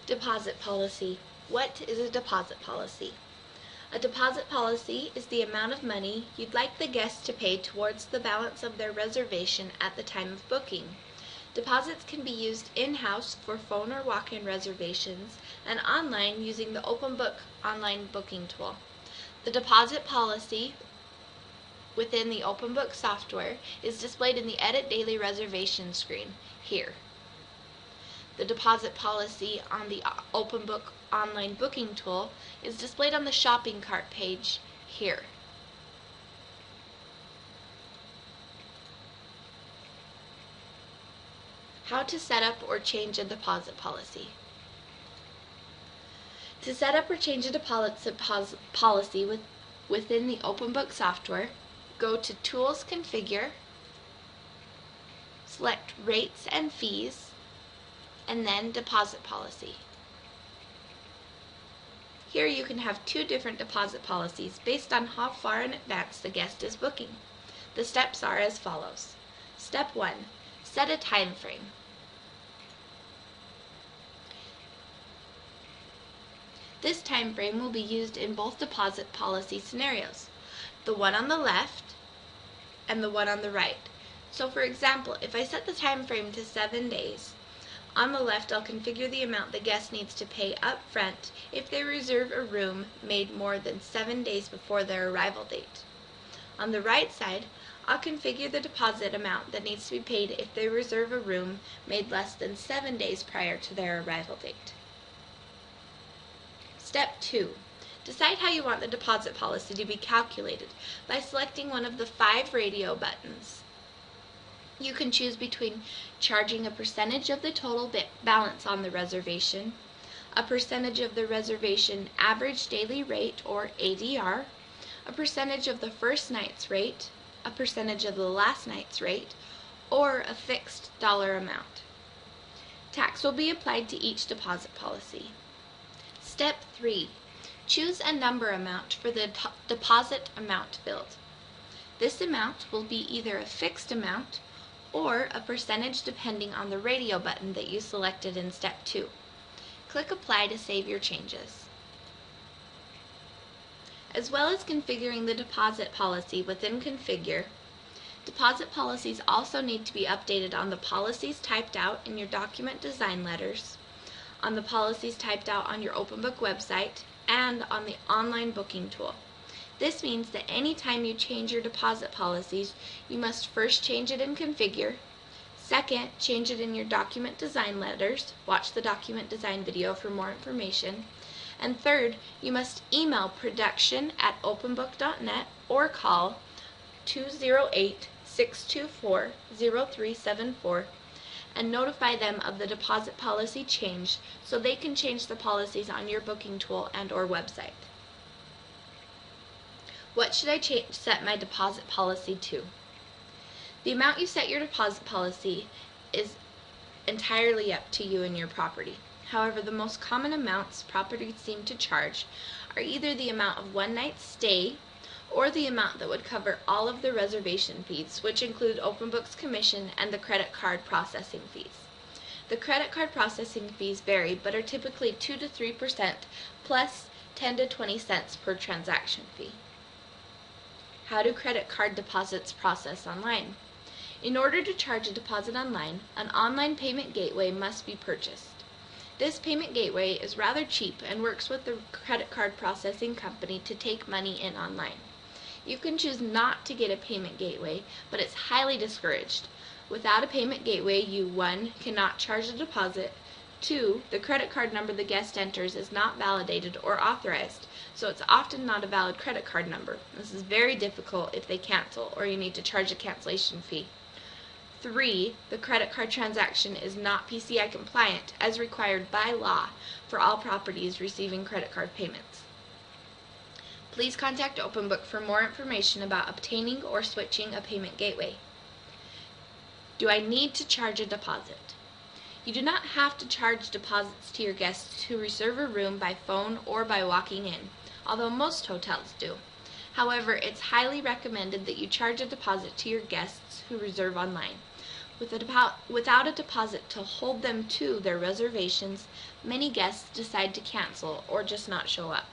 Deposit policy. What is a deposit policy? A deposit policy is the amount of money you'd like the guest to pay towards the balance of their reservation at the time of booking. Deposits can be used in-house for phone or walk-in reservations and online using the OpenBook online booking tool. The deposit policy within the OpenBook software is displayed in the Edit Daily Reservation screen here. The deposit policy on the OpenBook online booking tool is displayed on the shopping cart page here. How to set up or change a deposit policy. To set up or change a deposit policy within the OpenBook software, go to Tools, Configure, select Rates and Fees, and then Deposit Policy. Here you can have two different deposit policies based on how far in advance the guest is booking. The steps are as follows. Step 1. Set a time frame. This time frame will be used in both deposit policy scenarios, the one on the left and the one on the right. So for example, if I set the time frame to 7 days, on the left I'll configure the amount the guest needs to pay up front if they reserve a room made more than 7 days before their arrival date. On the right side, I'll configure the deposit amount that needs to be paid if they reserve a room made less than 7 days prior to their arrival date. Step 2. Decide how you want the deposit policy to be calculated by selecting one of the 5 radio buttons. You can choose between charging a percentage of the total balance on the reservation, a percentage of the reservation average daily rate or ADR, a percentage of the first night's rate, a percentage of the last night's rate, or a fixed dollar amount. Tax will be applied to each deposit policy. Step 3. Choose a number amount for the deposit amount billed. This amount will be either a fixed amount or a percentage depending on the radio button that you selected in Step 2. Click Apply to save your changes. As well as configuring the deposit policy within Configure, deposit policies also need to be updated on the policies typed out in your document design letters, on the policies typed out on your OpenBook website, and on the online booking tool. This means that any time you change your deposit policies, you must first change it in Configure, second, change it in your document design letters, watch the document design video for more information, and third, you must email production@openbook.net or call 208-624-0374 and notify them of the deposit policy change so they can change the policies on your booking tool and or website. What should I set my deposit policy to? The amount you set your deposit policy is entirely up to you and your property. However, the most common amounts properties seem to charge are either the amount of one night's stay or the amount that would cover all of the reservation fees, which include OpenBook's commission and the credit card processing fees. The credit card processing fees vary, but are typically 2 to 3% plus 10 to 20 cents per transaction fee. How do credit card deposits process online? In order to charge a deposit online, an online payment gateway must be purchased. This payment gateway is rather cheap and works with the credit card processing company to take money in online. You can choose not to get a payment gateway, but it's highly discouraged. Without a payment gateway, you 1. Cannot charge a deposit, 2. The credit card number the guest enters is not validated or authorized, so it's often not a valid credit card number. This is very difficult if they cancel or you need to charge a cancellation fee. 3. The credit card transaction is not PCI compliant as required by law for all properties receiving credit card payments. Please contact OpenBook for more information about obtaining or switching a payment gateway. Do I need to charge a deposit? You do not have to charge deposits to your guests who reserve a room by phone or by walking in, although most hotels do. However, it's highly recommended that you charge a deposit to your guests who reserve online. Without a deposit to hold them to their reservations, many guests decide to cancel or just not show up.